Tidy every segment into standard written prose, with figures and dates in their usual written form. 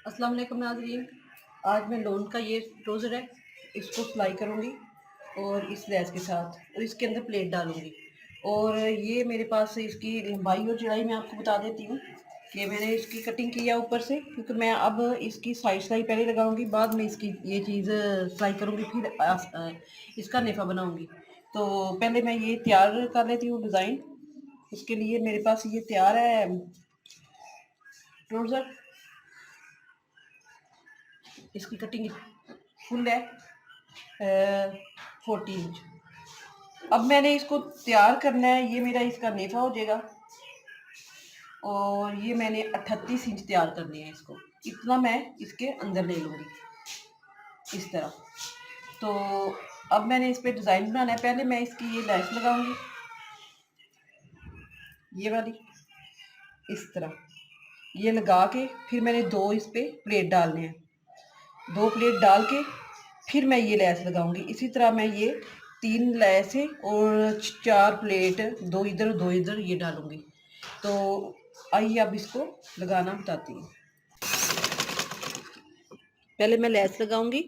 अस्सलाम वालेकुम नाज़रीन। आज मैं लोन का ये ट्राउज़र है, इसको सिलाई करूँगी और इस लेस के साथ और इसके अंदर प्लेट डालूँगी। और ये मेरे पास इसकी लंबाई और चौड़ाई मैं आपको बता देती हूँ कि मैंने इसकी कटिंग की है ऊपर से, क्योंकि मैं अब इसकी साइड सिलाई पहले लगाऊँगी, बाद में इसकी ये चीज़ सिलाई करूँगी, फिर इसका नेफ़ा बनाऊँगी। तो पहले मैं ये तैयार कर लेती हूँ डिज़ाइन। इसके लिए मेरे पास ये तैयार है ट्राउज़र। इसकी कटिंग फुल है 14 इंच। अब मैंने इसको तैयार करना है, ये मेरा इसका नेफा हो जाएगा और ये मैंने 38 इंच तैयार करनी है। इसको इतना मैं इसके अंदर ले लूँगी इस तरह। तो अब मैंने इस पर डिज़ाइन बनाना है। पहले मैं इसकी ये लेस लगाऊंगी, ये वाली इस तरह ये लगा के, फिर मैंने दो इस पे प्लेट डालने हैं, दो प्लेट डाल के फिर मैं ये लेस लगाऊंगी। इसी तरह मैं ये 3 लेसें और 4 प्लेट, दो इधर ये डालूंगी। तो आइए अब इसको लगाना बताती हूँ। पहले मैं लेस लगाऊंगी।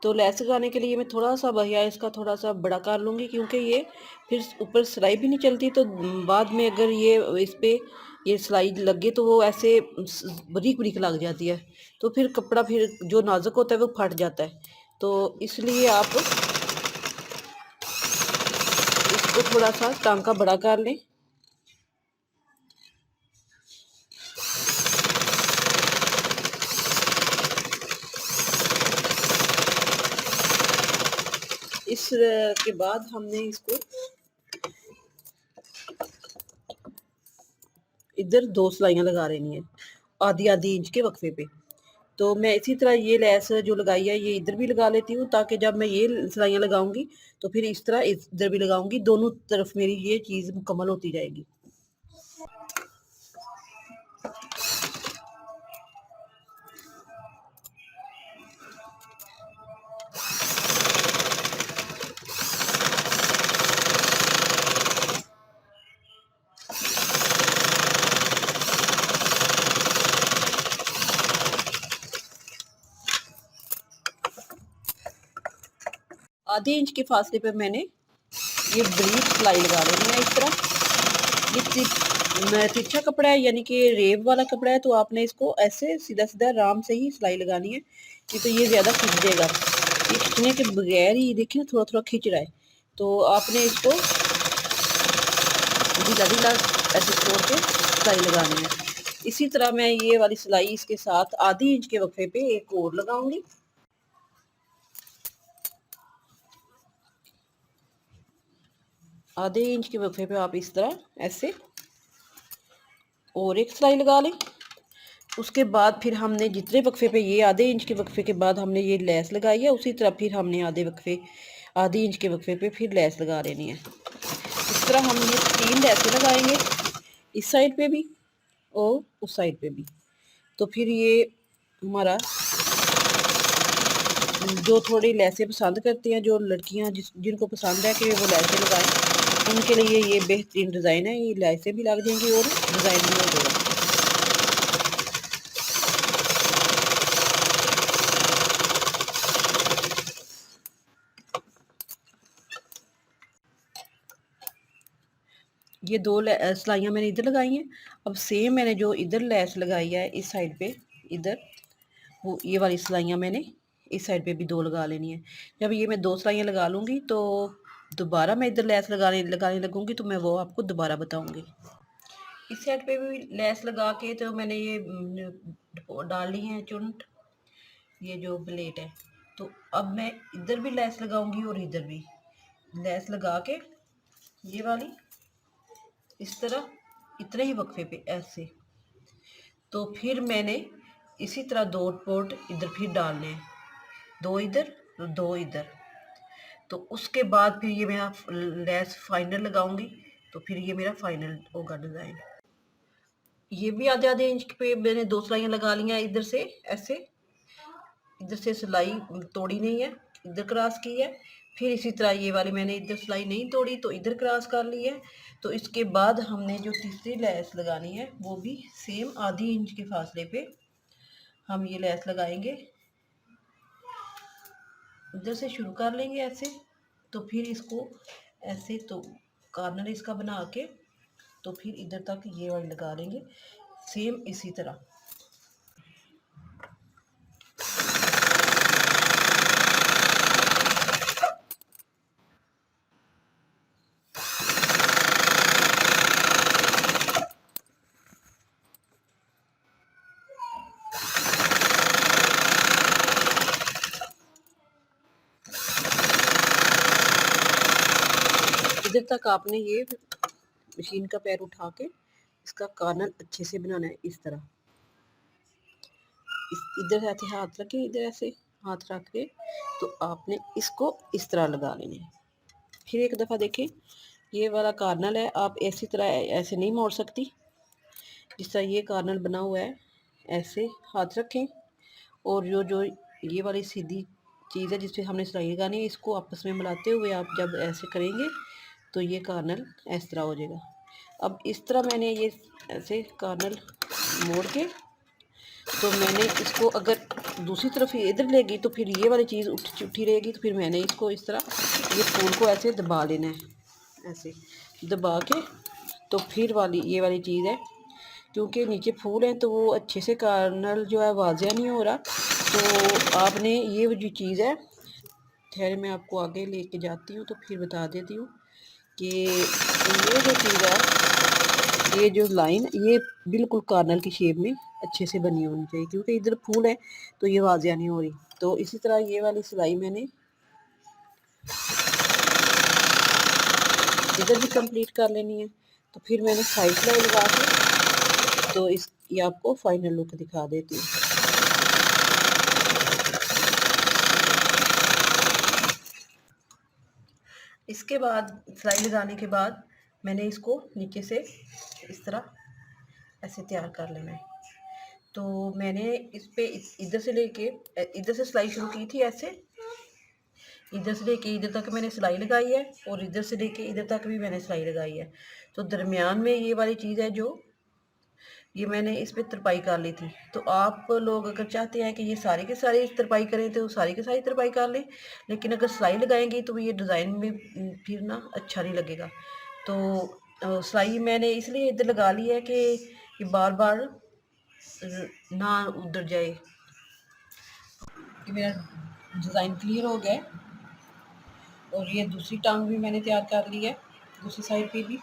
तो लेस लगाने के लिए मैं थोड़ा सा भैया इसका थोड़ा सा बड़ा कर लूँगी, क्योंकि ये फिर ऊपर सिलाई भी नहीं चलती। तो बाद में अगर ये इस पर ये सिलाई लगे तो वो ऐसे बारीक बारीक लग जाती है, तो फिर कपड़ा फिर जो नाजुक होता है वो फट जाता है। तो इसलिए आप इसको थोड़ा सा टांका बड़ा कर लें। इस के बाद हमने इसको इधर 2 सिलाइयाँ लगा लेनी है आधी आधी इंच के वक्फे पे। तो मैं इसी तरह ये लेस जो लगाई है ये इधर भी लगा लेती हूँ, ताकि जब मैं ये सिलाइयाँ लगाऊंगी तो फिर इस तरह इधर भी लगाऊंगी, दोनों तरफ मेरी ये चीज़ मुकम्मल होती जाएगी। आधे इंच के फासले पे मैंने ये ब्रीफ सिलाई लगा लेनी है इस तरह। ये तिरछा कपड़ा है, यानी कि रेब वाला कपड़ा है, तो आपने इसको ऐसे सीधा सीधा आराम से ही सिलाई लगानी है, कि तो ये ज़्यादा खिंच जाएगा। ये खिंचने के बगैर ही देखिए थोड़ा थोड़ा खिंच रहा है, तो आपने इसको ढीला ढीला ऐसे छोड़ के सिलाई लगानी है। इसी तरह मैं ये वाली सिलाई इसके साथ आधी इंच के वक्फे पे एक और लगाऊंगी। आधे इंच के वक्फे पे आप इस तरह ऐसे और एक सिलाई लगा लें। उसके बाद फिर हमने जितने वक्फे पे ये आधे इंच के वक्फे के बाद हमने ये लेस लगाई है, उसी तरह फिर हमने आधे इंच के वक्फे पे फिर लेस लगा लेनी है। इस तरह हम ये 3 लेसें लगाएंगे, इस साइड पे भी और उस साइड पे भी। तो फिर ये हमारा जो थोड़ी लेसें पसंद करती हैं, जो लड़कियां जिनको पसंद है कि वो लेसें लगाएं, उनके लिए ये बेहतरीन डिज़ाइन है। ये लेसें भी लग जाएंगी और डिज़ाइन भी हो जाएगा। ये 2 सिलाइयाँ मैंने इधर लगाई हैं। अब सेम मैंने जो इधर लेस लगाई है इस साइड पे, इधर वो ये वाली सिलाइयाँ मैंने इस साइड पे भी 2 लगा लेनी है। जब ये मैं 2 सिलाइयाँ लगा लूँगी तो दोबारा मैं इधर लेस लगाने लगूँगी, तो मैं वो आपको दोबारा बताऊँगी। इस साइड पे भी लेस लगा के तो मैंने ये डाली है चुन्ट, ये जो प्लेट है। तो अब मैं इधर भी लेस लगाऊंगी और इधर भी लेस लगा के ये वाली इस तरह इतने ही वक्फे पे ऐसे। तो फिर मैंने इसी तरह 2 पोर्ट इधर फिर डालने हैं, 2 इधर और 2 इधर। तो उसके बाद फिर ये मैं लेस फाइनल लगाऊंगी, तो फिर ये मेरा फाइनल होगा डिज़ाइन। ये भी आधे आधे इंच पे मैंने 2 सिलाइयाँ लगा ली हैं इधर से ऐसे। इधर से सिलाई तोड़ी नहीं है, इधर क्रॉस की है। फिर इसी तरह ये वाली मैंने इधर सिलाई नहीं तोड़ी तो इधर क्रॉस कर ली है। तो इसके बाद हमने जो तीसरी लेस लगानी है वो भी सेम आधी इंच के फासले पे हम ये लेस लगाएंगे, इधर से शुरू कर लेंगे ऐसे, तो फिर इसको ऐसे तो कॉर्नर इसका बना के तो फिर इधर तक ये वाली लगा लेंगे सेम इसी तरह। इधर तक आपने ये मशीन का पैर उठा के इसका कॉर्नर अच्छे से बनाना है इस तरह। इधर ऐसे हाथ रखे, इधर ऐसे हाथ रख के तो आपने इसको इस तरह लगा लेने। फिर एक दफ़ा देखें, ये वाला कॉर्नर है, आप ऐसी तरह ऐसे नहीं मोड़ सकती, जिस तरह ये कॉर्नर बना हुआ है ऐसे हाथ रखें, और जो ये वाली सीधी चीज़ है जिस पे हमने सिलाई लगानी है, इसको आपस में मिलाते हुए आप जब ऐसे करेंगे तो ये कॉर्नर इस तरह हो जाएगा। अब इस तरह मैंने ये ऐसे कॉर्नर मोड़ के, तो मैंने इसको अगर दूसरी तरफ इधर लेगी तो फिर ये वाली चीज़ उठी रहेगी, तो फिर मैंने इसको इस तरह ये फूल को ऐसे दबा लेना है, ऐसे दबा के तो फिर वाली ये वाली चीज़ है, क्योंकि नीचे फूल है तो वो अच्छे से कॉर्नर जो है वाजिया नहीं हो रहा, तो आपने ये जो चीज़ है, खैर मैं आपको आगे लेके जाती हूँ तो फिर बता देती हूँ कि ये जो चीज़ है, ये जो लाइन ये बिल्कुल कॉर्नर की शेप में अच्छे से बनी होनी चाहिए, क्योंकि इधर फूल है तो ये वाजिया नहीं हो रही। तो इसी तरह ये वाली सिलाई मैंने इधर भी कंप्लीट कर लेनी है। तो फिर मैंने साइड सिलाई लगा के तो इस ये आपको फाइनल लुक दिखा देती हूँ। इसके बाद सिलाई लगाने के बाद मैंने इसको नीचे से इस तरह ऐसे तैयार कर लेना है। तो मैंने इस पे इधर से लेके इधर से सिलाई शुरू की थी, ऐसे इधर से लेके इधर तक मैंने सिलाई लगाई है, और इधर से लेके इधर तक भी मैंने सिलाई लगाई है। तो दरमियान में ये वाली चीज़ है जो ये मैंने इस पर तरपाई कर ली थी। तो आप लोग अगर चाहते हैं कि ये सारी के सारी तरपाई करें तो सारी के सारी तरपाई कर लें, लेकिन अगर सिलाई लगाएंगे तो ये डिज़ाइन में फिर ना अच्छा नहीं लगेगा। तो सिलाई मैंने इसलिए इधर लगा ली है कि ये बार बार ना उधर जाए। कि मेरा डिज़ाइन क्लियर हो गया है, और ये दूसरी टांग भी मैंने तैयार कर ली है, दूसरी साइड पे भी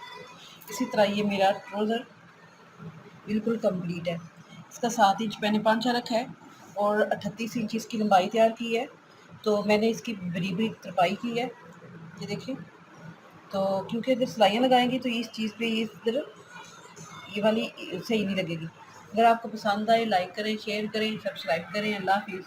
इसी तरह ये मेरा ट्राउज़र बिल्कुल कंप्लीट है। इसका 7 इंच मैंने पांचा रखा है और 38 इंच इसकी लंबाई तैयार की है। तो मैंने इसकी बरीक बरीक तरपाई की है, ये देखिए। तो क्योंकि अगर सिलाइयाँ लगाएंगी तो इस चीज़ पे इधर ये वाली सही नहीं लगेगी। अगर आपको पसंद आए लाइक करें, शेयर करें, सब्सक्राइब करें। अल्लाह हाफिज़।